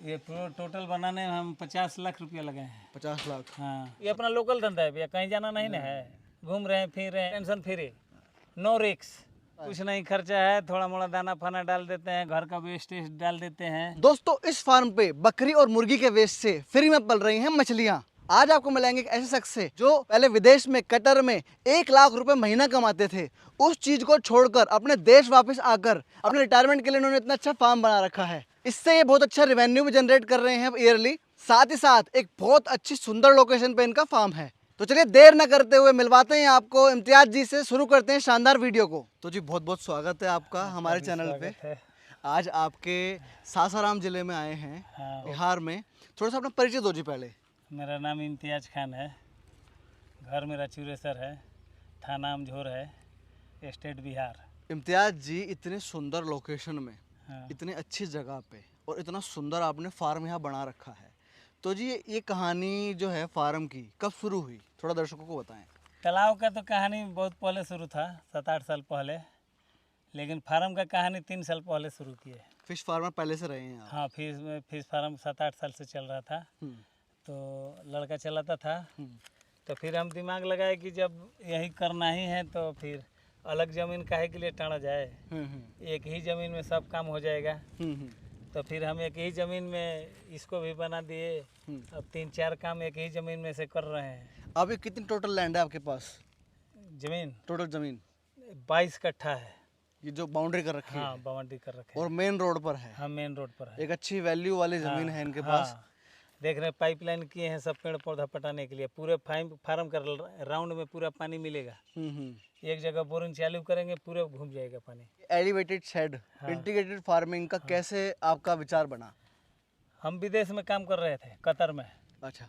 ये टोटल बनाने में हम 50 लाख रुपया लगाए हैं। 50 लाख। हाँ, ये अपना लोकल धंधा है भैया, कहीं जाना नहीं ना है, घूम रहे हैं फिर रहे हैं, टेंशन फ्री, नो रिक्स, कुछ नहीं खर्चा है, थोड़ा मोड़ा दाना फाना डाल देते हैं, घर का वेस्टेज डाल देते हैं। दोस्तों इस फार्म पे बकरी और मुर्गी के वेस्ट से फ्री में पल रही हैं मछलियां। आज आपको मिलेंगे एक ऐसे शख्स से जो पहले विदेश में कतर में 1 लाख रुपए महीना कमाते थे। उस चीज को छोड़कर अपने देश वापस आकर अपने रिटायरमेंट के लिए उन्होंने इतना अच्छा फार्म बना रखा है। इससे ये बहुत अच्छा रेवेन्यू भी जनरेट कर रहे हैं ईयरली। साथ ही साथ एक बहुत अच्छी सुंदर लोकेशन पे इनका फार्म है। तो चलिए देर न करते हुए मिलवाते हैं आपको इम्तियाज जी से, शुरू करते हैं शानदार वीडियो को। तो जी बहुत बहुत स्वागत है आपका हमारे चैनल पे। आज आपके सासाराम जिले में आए हैं, बिहार में। थोड़ा सा अपना परिचय दो जी पहले। मेरा नाम इम्तियाज खान है, घर मेरा चूरेसर है, थाना अमझोर है, स्टेट बिहार। इम्तियाज जी इतने सुंदर लोकेशन में, हाँ। इतने अच्छी जगह पे और इतना सुंदर आपने फार्म यहाँ बना रखा है। तो जी ये कहानी जो है फार्म की कब शुरू हुई, थोड़ा दर्शकों को बताएं। तालाब का तो कहानी बहुत पहले शुरू था, 7-8 साल पहले, लेकिन फार्म का कहानी 3 साल पहले शुरू किए। फिश फार्मर पहले से रहे हैं आप? हाँ, फिश फार्म 7-8 साल से चल रहा था, तो लड़का चलाता था। तो फिर हम दिमाग लगाए कि जब यही करना ही है तो फिर अलग ज़मीन काहे के लिए टाड़ा जाए, एक ही ज़मीन में सब काम हो जाएगा। तो फिर हम एक ही ज़मीन में इसको भी बना दिए। अब 3-4 काम एक ही ज़मीन में से कर रहे हैं। अभी कितनी टोटल लैंड है आपके पास? ज़मीन टोटल ज़मीन 22 कट्ठा है। ये जो बाउंड्री कर रखी हाँ, है बाउंड्री कर रखे और मेन रोड पर है। हाँ, मेन रोड पर है। एक अच्छी वैल्यू वाली ज़मीन है इनके पास। हाँ, देख रहे हैं पाइपलाइन किए हैं सब पेड़ पौधा पटाने के लिए। पूरे फार्म कर राउंड में पूरा पानी मिलेगा। एक जगह बोरिंग चालू करेंगे, पूरे घूम जाएगा पानी। एलिवेटेड शेड, इंटीग्रेटेड फार्मिंग का कैसे आपका विचार बना? हम विदेश में काम कर रहे थे, कतर में। अच्छा।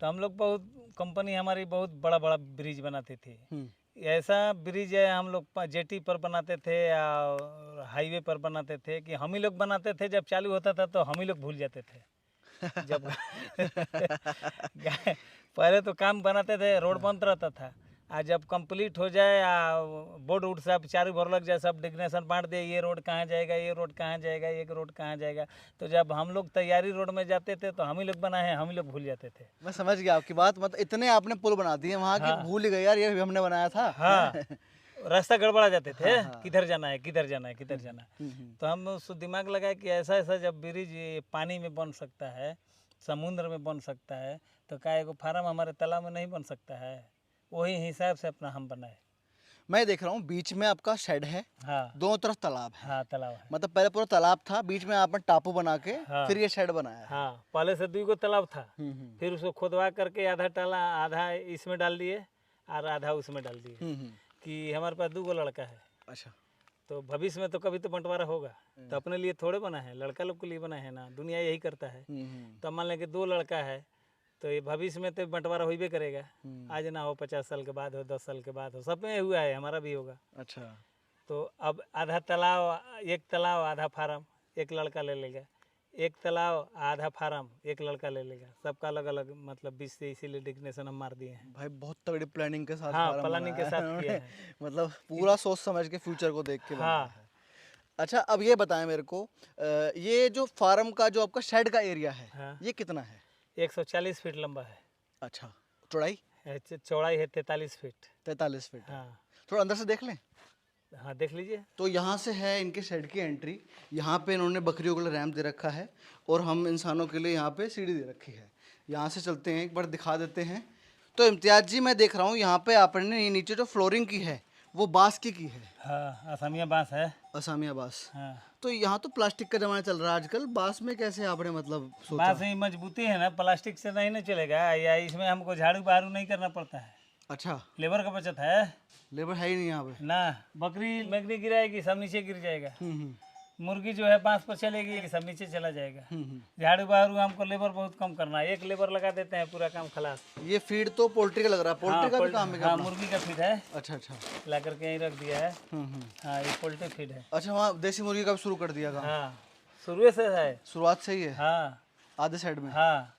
तो हम लोग बहुत कंपनी हमारी बहुत बड़ा बड़ा ब्रिज बनाती थी। ऐसा ब्रिज है हम लोग जेटी पर बनाते थे या हाईवे पर बनाते थे कि हम ही लोग बनाते थे। जब चालू होता था तो हम ही लोग भूल जाते थे। जब पहले तो काम बनाते थे, रोड बनता रहता था, आज जब कंप्लीट हो जाए बोर्ड वोर्ड सब चारों भर लग जाए, सब डिग्नेशन बांट दे, ये रोड कहाँ जाएगा, ये रोड कहाँ जाएगा, ये रोड कहाँ जाएगा। तो जब हम लोग तैयारी रोड में जाते थे तो हम ही लोग बनाए, हम ही लोग भूल जाते थे। मैं समझ गया आपकी बात। मतलब इतने आपने पुल बना दिए वहाँ की, भूल ही गए यार ये भी हमने बनाया था। हाँ, रास्ता गड़बड़ा जाते थे। किधर जाना है, किधर जाना है, किधर जाना है। तो हम उस दिमाग लगाए कि ऐसा ऐसा जब ब्रिज पानी में बन सकता है, समुद्र में बन सकता है, तो क्या एगो फार्म हमारे तालाब में नहीं बन सकता है। वही हिसाब से अपना हम बनाए। मैं देख रहा हूँ बीच में आपका शेड है। हाँ, दोनों तरफ तालाब है। हाँ, तालाब है। मतलब पहले पूरा तालाब था, बीच में आपने टापू बना के फिर ये शेड बनाया है। हाँ, पहले से 2 तालाब था, फिर उसको खोदवा करके आधा इसमें डाल दिए और आधा उसमें डाल दिए कि हमारे पास 2 लड़का है। अच्छा। तो भविष्य में तो कभी तो बंटवारा होगा, तो अपने लिए थोड़े बना है, लड़का लोग के लिए बना है ना, दुनिया यही करता है। तो मान लें कि 2 लड़का है तो ये भविष्य में तो बंटवारा होइबे करेगा। आज ना हो, 50 साल के बाद हो, 10 साल के बाद हो, सब में हुआ है, हमारा भी होगा। अच्छा। तो अब आधा तालाब, 1 तालाब आधा फार्म एक लड़का ले लेगा, 1 तालाब आधा फार्म एक लड़का ले लेगा, सबका अलग अलग मतलब 20 से, इसीलिए डिग्नेशन हम मार दिए हैं। भाई बहुत तगड़ी प्लानिंग के साथ। हाँ, फार्म प्लानिंग के बनाया साथ किया है। मतलब पूरा सोच समझ के फ्यूचर को देख के बनाया हाँ। है। अच्छा अब ये बताएं मेरे को, ये जो फार्म का जो आपका शेड का एरिया है, हाँ, ये कितना है? 140 फीट लंबा है। अच्छा। चौड़ाई? चौड़ाई है 43 फीट। 43 फीट। हाँ। थोड़ा अंदर से देख लें। हाँ, देख लीजिए। तो यहाँ से है इनके शेड की एंट्री। यहाँ पे इन्होंने बकरियों के लिए रैंप दे रखा है और हम इंसानों के लिए यहाँ पे सीढ़ी दे रखी है। यहाँ से चलते हैं, एक बार दिखा देते हैं। तो इम्तियाज जी मैं देख रहा हूँ यहाँ पे आपने नीचे जो फ्लोरिंग की है वो बांस की है। हाँ, असमिया बांस है। असमिया बांस। हाँ। तो यहाँ तो प्लास्टिक का जमाना चल रहा है आजकल, बांस में कैसे आपने मतलब सोचा? बांस में मजबूती है ना, प्लास्टिक से नहीं ना चलेगा, या इसमें हमको झाड़ू बहारू नहीं करना पड़ता है। अच्छा। लेबर का बचत है लेबर है ही नहीं यहाँ पे ना। बकरी मैगनी गिराएगी, सब नीचे गिर जाएगा। मुर्गी जो है बांस पर चलेगी, सब नीचे चला जाएगा। झाड़ू बहारू हमको लेबर बहुत कम करना है, 1 लेबर लगा देते हैं, पूरा काम खलास। ये फीड तो पोल्ट्री का लग रहा है। पोल्ट्री का भी काम है? हाँ, मुर्गी का फीड है। अच्छा अच्छा। ला करके यहीं रख दिया है। हाँ, ये पोल्ट्री फीड है। अच्छा, वहाँ देसी मुर्गी का भी शुरू कर दिया काम? हाँ, शुरू से है, शुरुआत से ही है। हाँ, आधे साइड में। हाँ।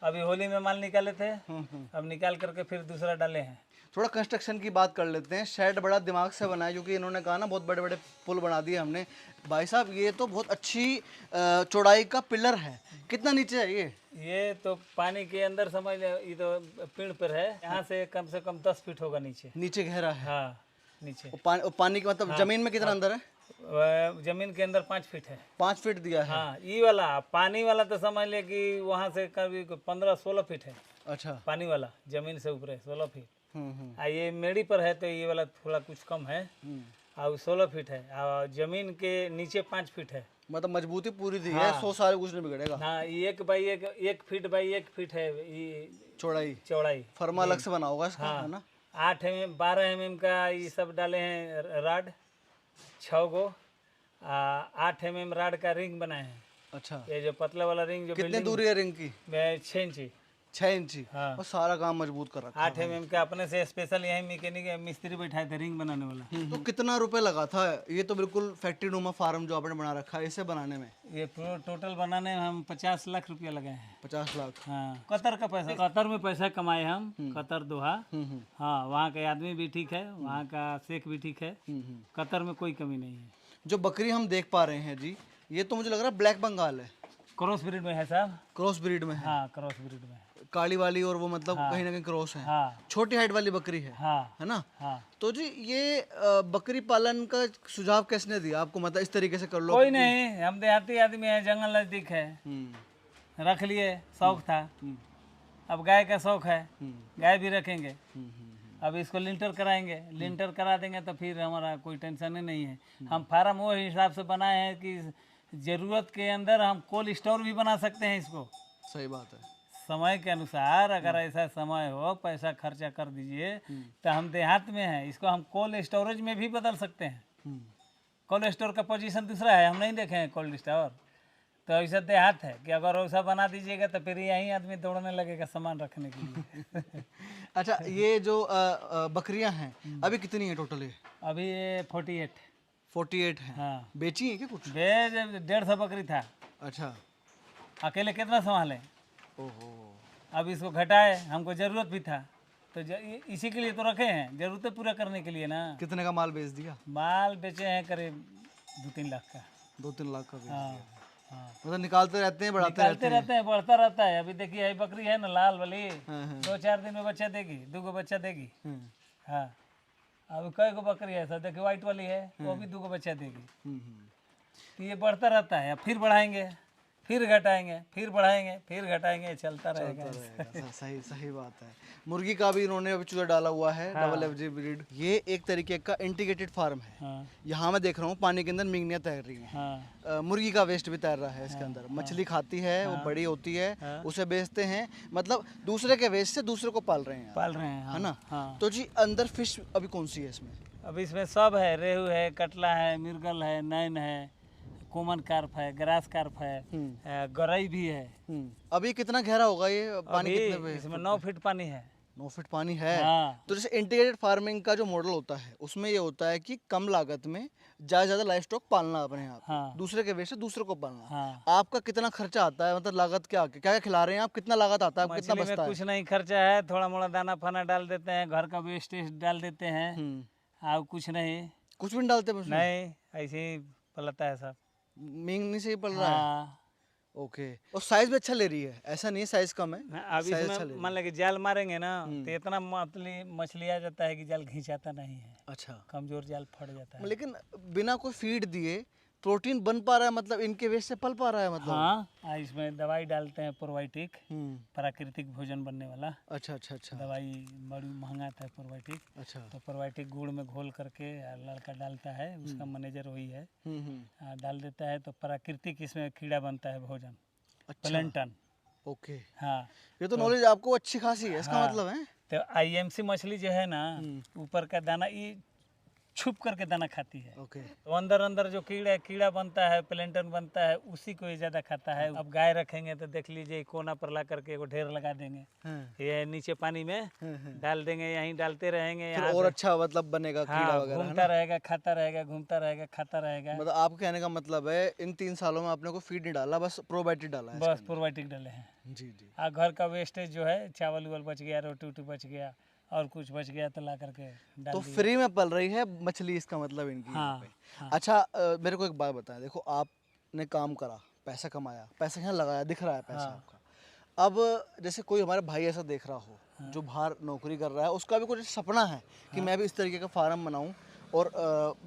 अभी होली में माल निकाले थे, अब निकाल करके फिर दूसरा डाले हैं। थोड़ा कंस्ट्रक्शन की बात कर लेते हैं। शेड बड़ा दिमाग से बना है, क्योंकि इन्होंने कहा ना बहुत बड़े बड़े पुल बना दिए हमने। भाई साहब ये तो बहुत अच्छी चौड़ाई का पिलर है। कितना नीचे है ये तो पानी के अंदर समझ ले, ये तो पेड़ पर है, यहाँ से कम 10 फीट होगा नीचे। नीचे गहरा है। हाँ नीचे। और पानी के मतलब जमीन में कितना अंदर है? जमीन के अंदर 5 फीट है। 5 फीट दिया है। हाँ ये वाला पानी वाला तो समझ ले कि वहाँ से करीब 15-16 फीट है। अच्छा। पानी वाला जमीन से ऊपर है 16 फीट। हम्म। ये मेड़ी पर है तो ये वाला थोड़ा कुछ कम है, और 16 फीट है, और जमीन के नीचे 5 फीट है। मतलब मजबूती पूरी दी है, 100 साल कुछ नहीं बिगड़ेगा। हाँ 1 फीट बाई 1 फीट है ये चौड़ाई। फर्मा अलग से बना होगा इसका, हाँ है ना? 12 mm का ये सब डाले हैं राड, 6 गो 8 mm राड का रिंग बनाए हैं। अच्छा। ये जो पतला वाला रिंग जो कितनी दूरी है रिंग की? 6 इंची। 6 इंची। हाँ। और सारा काम मजबूत कर रखा है। 8 mm का अपने से स्पेशल यही मैकेनिक मिस्त्री बैठाए थे रिंग बनाने वाला। तो कितना रुपए लगा था? ये तो बिल्कुल फैक्ट्री नुमा फार्म जो आपने बना रखा है, इसे बनाने में ये टोटल बनाने में हम 50 लाख रुपया लगाए हैं। 50 लाख। हाँ कतर का पैसा, कतर में पैसा कमाए हम, कतर दोहा। हाँ वहाँ के आदमी भी ठीक है, वहाँ का शेख भी ठीक है, कतर में कोई कमी नहीं है। जो बकरी हम देख पा रहे हैं जी, ये तो मुझे लग रहा है ब्लैक बंगाल है। क्रॉस ब्रीड में है साहब। क्रॉस ब्रीड में है। हाँ क्रॉस ब्रीड में है। काली वाली और वो मतलब कहीं ना कहीं क्रॉस है। हाँ छोटी हाइट वाली बकरी है। हाँ है ना? हाँ। तो जी ये बकरी पालन का सुझाव किसने दिया आपको? मतलब इस तरीके से कर लो। कोई नहीं, हम देहाती आदमी है, जंगल नजदीक है, रख लिए, शौक था। अब गाय का शौक है, गाय भी रखेंगे। अब इसको लिंटर कराएंगे, लिंटर करा देंगे तो फिर हमारा कोई टेंशन ही नहीं है। हम फार्म वो हिसाब से बनाए हैं कि ज़रूरत के अंदर हम कोल्ड स्टोर भी बना सकते हैं इसको। सही बात है। समय के अनुसार अगर ऐसा समय हो, पैसा खर्चा कर दीजिए, तो हम देहात में हैं, इसको हम कोल्ड स्टोरेज में भी बदल सकते हैं। कोल्ड स्टोर का पोजीशन दूसरा है, हम नहीं देखे हैं कोल्ड स्टोर। तो ऐसा देहात है कि अगर वैसा बना दीजिएगा तो फिर यहीं आदमी दौड़ने लगेगा सामान रखने के लिए। अच्छा, ये जो बकरियां हैं अभी कितनी है टोटल? अभी ये 48 है। हाँ बेची है क्या कुछ? 150 बकरी था। अच्छा। अकेले कितना संभाले? ओहो। अब इसको घटाए, हमको ज़रूरत भी था तो इसी के लिए तो रखे हैं, ज़रूरतें पूरा करने के लिए ना। कितने का माल बेच दिया? माल बेचे हैं करीब 2-3 लाख का। 2-3 लाख का बेच हाँ दिया। हाँ। मतलब निकालते रहते हैं, बढ़ाते रहते हैं, बढ़ता रहता है। अभी देखिए ये बकरी है ना लाल वाली, हाँ। 2-4 दिन में बच्चा देगी, 2 बच्चा देगी। हम्म, हाँ अभी कई गो बकरी है सर, देखिए व्हाइट वाली है, वो भी 2 बच्चा देगी। हम्म। तो ये बढ़ता रहता है, अब फिर बढ़ाएंगे, फिर घटाएंगे, फिर बढ़ाएंगे, फिर घटाएंगे, चलता रहेगा। सही सही बात है। मुर्गी का भी इन्होंने अभी चूजा डाला हुआ है, डबल एफजी ब्रीड। ये एक तरीके का इंटीग्रेटेड फार्म है। हाँ यहाँ मैं देख रहा हूँ पानी के अंदर मिंगनियाँ तैर रही हैं। हाँ मुर्गी का वेस्ट भी तैर रहा है इसके अंदर। मछली खाती है, वो बड़ी होती है, उसे बेचते हैं। मतलब दूसरे के वेस्ट से दूसरे को पाल रहे हैं, पाल रहे हैं। है ना? हाँ तो जी अंदर फिश अभी कौन सी है इसमें? अब इसमें सब है, रेहू है, कटला है, मिर्गल है, नैन है, कॉमन कार्प है, ग्रास कार्प है, गरई भी है। अभी कितना गहरा होगा ये पानी? अभी कितने इसमें 9 फीट पानी है। 9 फीट पानी है। हाँ तो जैसे इंटीग्रेटेड फार्मिंग का जो मॉडल होता है उसमें ये होता है कि कम लागत में ज़्यादा लाइव स्टॉक पालना अपने यहाँ पे। हाँ दूसरे के वेस्ट से दूसरे को पालना। हाँ। आपका कितना खर्चा आता है? मतलब लागत क्या क्या क्या खिला रहे हैं आप? कितना लागत आता है? कितना मछली में बचता है? कुछ नहीं खर्चा है, थोड़ा मोड़ा दाना फाना डाल देते हैं, घर का वेस्टेज डाल देते हैं, और कुछ नहीं। कुछ भी नहीं डालते उसमें? नहीं, ऐसे ही पलता है सब। मींगनी से ही पल रहा है। हाँ ओके। और साइज भी अच्छा ले रही है, ऐसा नहीं साइज कम है। अब इसमें मान लो कि जाल मारेंगे ना तो इतना मछली आ जाता है कि जाल खींचाता नहीं है। अच्छा। कमजोर जाल फट जाता है। लेकिन बिना कोई फीड दिए प्रोटीन बन पा रहा है, मतलब इनके वेस्ट से पल पा रहा है मतलब? हाँ इसमें दवाई डालते हैं, प्रोबायोटिक, हम्म। प्राकृतिक भोजन बनने वाला अच्छा अच्छा अच्छा। दवाई बड़ी महंगा था प्रोबायोटिक। अच्छा। तो प्रोबायोटिक गुड़ में घोल करके लड़का डालता है, उसका मैनेजर वही है। डाल देता है तो प्राकृतिक इसमें कीड़ा बनता है भोजन। अच्छा। प्लेंटन। ओके। हाँ ये तो नॉलेज आपको अच्छी खासी है, इसका मतलब है। तो आईएमसी मछली जो है ना, ऊपर का दाना ये छुप करके दाना खाती है। ओके। तो अंदर अंदर जो कीड़ा बनता है, प्लेंटन बनता है, उसी को ये ज्यादा खाता है। अब गाय रखेंगे तो देख लीजिए कोना पर ला करके एगो ढेर लगा देंगे, ये नीचे पानी में डाल देंगे, यहीं डालते रहेंगे, फिर और अच्छा मतलब बनेगा कीड़ा वगैरह। घूमता रहेगा, खाता रहेगा, घूमता रहेगा, खाता रहेगा। मतलब आपके कहने का मतलब है इन 3 सालों में आपने को फीड नहीं डाला, बस प्रोबायोटिक डाला है? बस प्रोबायोटिक डाले हैं। जी जी। घर का वेस्टेज जो है, चावल उवल बच गया, रोटी वोटी बच गया, और कुछ बच गया तो ला करके डाल तो दिए। फ्री में पल रही है मछली, इसका मतलब इनकी यहाँ हाँ, पे। हाँ। अच्छा मेरे को एक बात बताएं, देखो आपने काम करा, पैसा कमाया, पैसा यहाँ लगाया, दिख रहा है पैसा हाँ। आपका। अब जैसे कोई हमारे भाई ऐसा देख रहा हो जो बाहर नौकरी कर रहा है, उसका भी कुछ सपना है कि मैं भी इस तरीके का फार्म बनाऊं और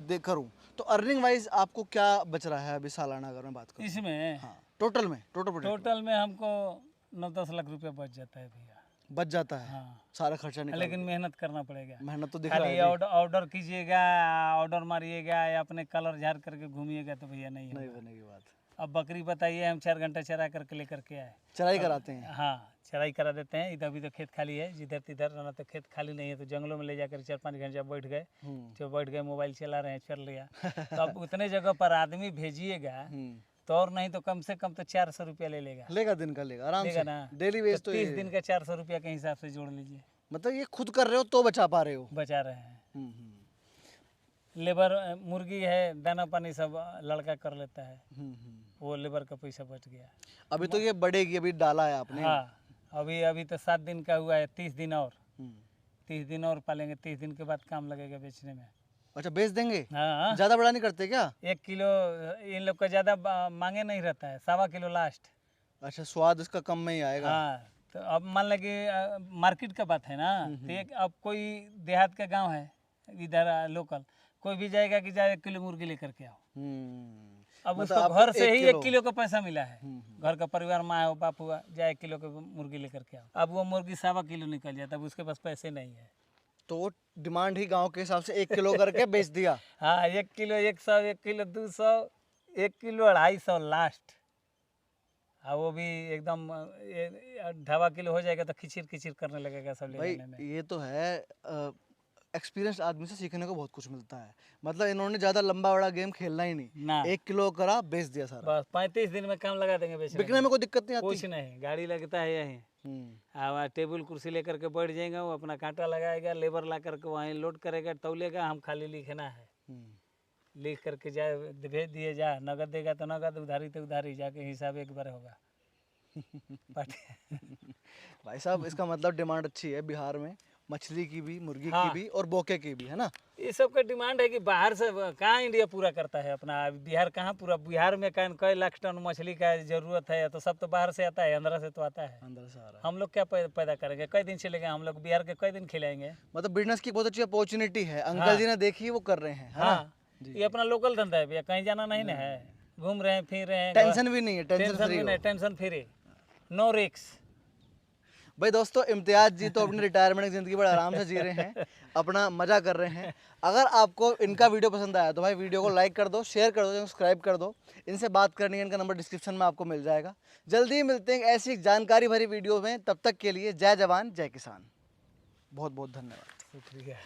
देख करूं, तो अर्निंग वाइज आपको क्या बच रहा है अभी सालाना, अगर मैं बात करूं? इसमें हाँ, टोटल प्रोजेक्ट टोटल में हमको 9-10 लाख रुपया बच जाता है भैया। बच जाता है, हाँ, सारा खर्चा निकल। लेकिन मेहनत करना पड़ेगा। मेहनत तो दिख रहा खाली है जी। ऑर्डर कीजिएगा, ऑर्डर मारिएगा या अपने कलर झाड़ करके घूमिएगा तो भैया नहीं नहीं होगा। बनेगी बात। अब बकरी बताइए, हम 4 घंटा चरा करके लेकर के आए। चराई कराते हैं। हाँ, चराई करा देते हैं। इधर भी तो खेत खाली है, जिधर तिधर, ना तो खेत खाली नहीं है तो जंगलों में ले जाकर 4-5 घंटा बैठ गए, जो बैठ गए मोबाइल चला रहे हैं, चल लिया। तो अब उतने जगह पर आदमी भेजिएगा तो, और नहीं तो कम से कम तो 400 रुपया ले लेगा। लेगा, दिन का लेगा आराम लेगा से ना। डेली वेज तो 30 दिन का 400 रुपया के हिसाब से जोड़ लीजिए, मतलब ये खुद कर रहे हो तो बचा पा रहे हो। बचा रहे हैं। लेबर मुर्गी है, दाना पानी सब लड़का कर लेता है, वो लेबर का पैसा बच गया। अभी तो ये बढ़ेगी, अभी डाला है आपने। हाँ, अभी तो 7 दिन का हुआ है, 30 दिन और 30 दिन और पालेंगे, 30 दिन के बाद काम लगेगा बेचने में। अच्छा, बेच देंगे? हाँ, ज्यादा बड़ा नहीं करते क्या? 1 किलो इन लोग का ज़्यादा मांगे नहीं रहता है, 1.25 किलो लास्ट। अच्छा, स्वाद इसका कम में ही आएगा। हाँ, तो अब मान लें कि मार्केट का बात है ना, तो एक अब कोई देहात का गांव है इधर लोकल, कोई भी जाएगा कि जाए 1 किलो मुर्गी लेकर के आओ। अब मतलब उसको आपको घर से 1 ही किलो 1 किलो का पैसा मिला है। घर का परिवार, माँ हो बाप हुआ, जाए 1 किलो का मुर्गी लेकर के आओ। अब वो मुर्गी 1.25 किलो निकल जाता है, अब उसके पास पैसे नहीं है। तो वो डिमांड ही गांव के हिसाब से 1 किलो करके बेच दिया। हाँ, 1 किलो 100, 1 किलो 200, 1 किलो 250 लास्ट। हाँ, वो भी एकदम 1.25 किलो हो जाएगा तो खिचिर खिचिर करने लगेगा सब ले भाई जाने में। ये तो है, एक्सपीरियंस आदमी से सीखने को बहुत कुछ मिलता है। मतलब इन्होंने ज्यादा लंबा बड़ा गेम खेलना ही नहीं, ना, 1 किलो करा, बेच दिया सारा। बस 35 दिन में काम लगा देंगे बेचने बिकने में कोई दिक्कत नहीं आती। कुछ नहीं, गाड़ी लगता है यहीं, वहाँ टेबल कुर्सी लेकर के बैठ जाएगा, वो अपना कांटा लगाएगा, लेबर ला करके वहीं लोड करेगा, तौलेगा, हम खाली लिखना है, लिख करके जाए भेज दिए, जा नगद देगा तो नगद, उधारी तो उधारी, जाके हिसाब एक बार होगा। भाई साहब, इसका मतलब डिमांड अच्छी है बिहार में, मछली की भी, मुर्गी हाँ। की भी और बोके की भी, है ना? ये सब का डिमांड है कि बाहर से कहाँ इंडिया पूरा करता है अपना, बिहार कहाँ पूरा, बिहार में कई लाख टन मछली का जरूरत है, तो सब तो बाहर से आता है, आंध्रा से तो आता है। अंदर से आ रहा है। हम लोग क्या पैदा करेंगे, कई दिन चलेगा, हम लोग बिहार के कई दिन खिलाएंगे। मतलब बिजनेस की बहुत अच्छी अपॉर्चुनिटी है, अंकल हाँ। जी ने देखी, वो कर रहे हैं, है ना? हाँ, ये अपना लोकल धंधा है भैया, कहीं जाना नहीं ना है, घूम रहे हैं, फिर रहे हैं, टेंशन भी नहीं है, टेंशन टेंशन फ्री भी हो। नहीं, टेंशन फ्री, नो रिक्स। भाई दोस्तों, इम्तियाज जी तो अपनी रिटायरमेंट की ज़िंदगी बड़ा आराम से जी रहे हैं, अपना मज़ा कर रहे हैं। अगर आपको इनका वीडियो पसंद आया तो भाई वीडियो को लाइक कर दो, शेयर कर दो, सब्सक्राइब कर दो। इनसे बात करनी है, इनका नंबर डिस्क्रिप्शन में आपको मिल जाएगा। जल्दी ही मिलते हैं ऐसी जानकारी भरी वीडियो में, तब तक के लिए जय जवान जय किसान। बहुत बहुत धन्यवाद। शुक्रिया।